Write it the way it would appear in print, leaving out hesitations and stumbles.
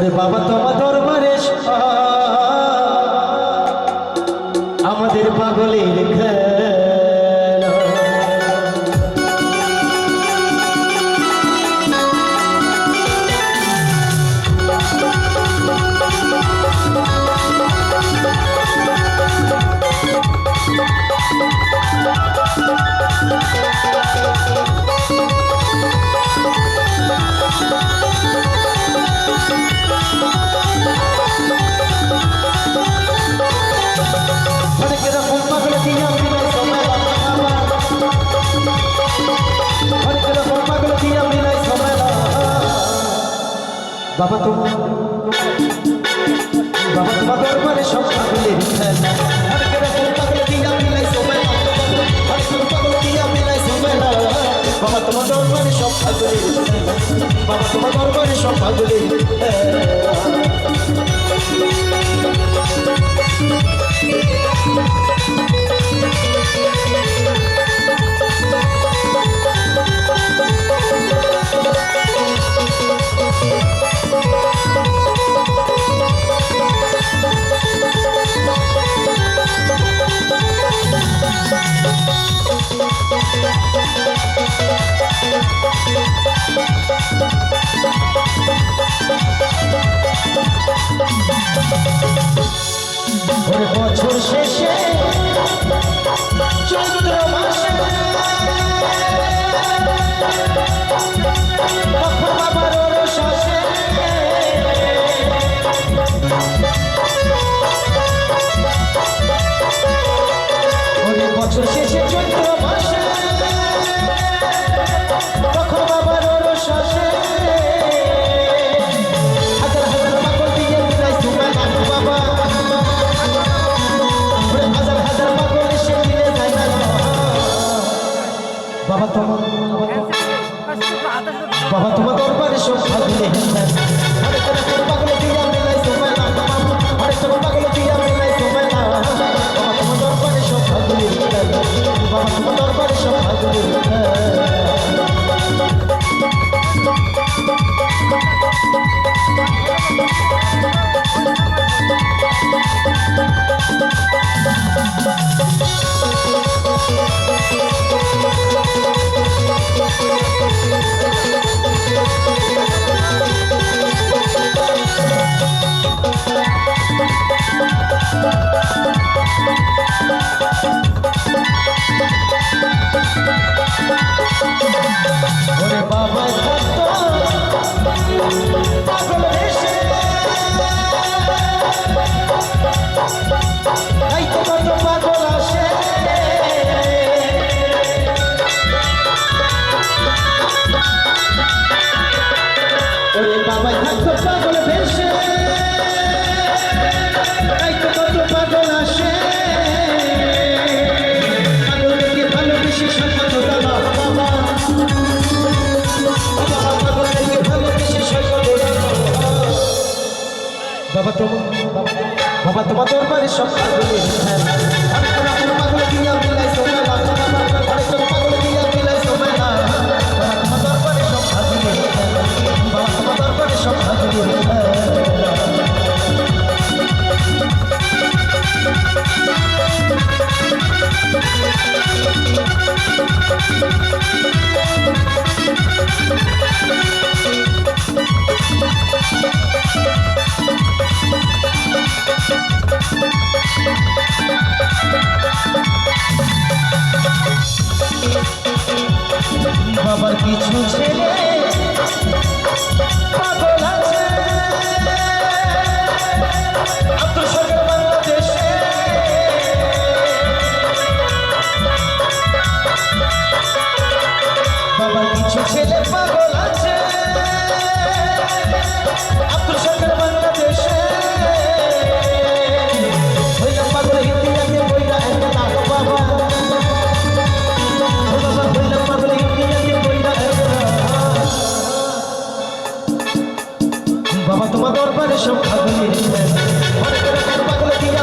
ওরে বাবা তোমার দরবারে আমাদের পাগলের খেলা বাবা তোমার দরবারে সব পাগলের খেলা বাবা তোমার দরবারে সব পাগলের বাবা তোমার দরবারে সব পাগলের বছর শেষে চৈত্র মাসে বাবার শ্বাসে বছর শেষে চৈত্র মাসে তখন বাবার শ্বাসে হাজার হাজার পাগল দিয়ে বিদায় তোমার বাবা বাবা তোমার দরবারে সব পাগলে পাগলে দিয়া মিলাই সময় না আরে তোমার পাগলে দিয়া মিলাই সময় না বাবা তোমার দরবারে সব পাগলে বাবা তোমার দরবারে সব পাগলে ওরে বাবা পাগল এসে তাই তো কত পাগল আসে ওরে বাবা থাকতো পাগল ভেসে তাই তো কত পাগল আসে পাগলকে ভালোবেসে সম্পদ বাবা বাবা তোমার দরবারে সব পাগলের পাগলে দিয়া মিলাই সময় না পাগলে দিয়া মিলাই সময় না তোমার দরবারে সব পাগলের বাবা তোমার দরবারে সব পাগলের বাবার কিছু ছেলে পাগল আছে আব্দুল সরকার বাংলাদেশে বাবার কিছু ছেলে পাগল আছে আব্দুল সরকার বাংলাদেশে হইলাম পাগল হিন্দিয়াকে বইরা একটা না বাবা বাবা তোমার দরবারে সব পাগলের পাগলে দিয়া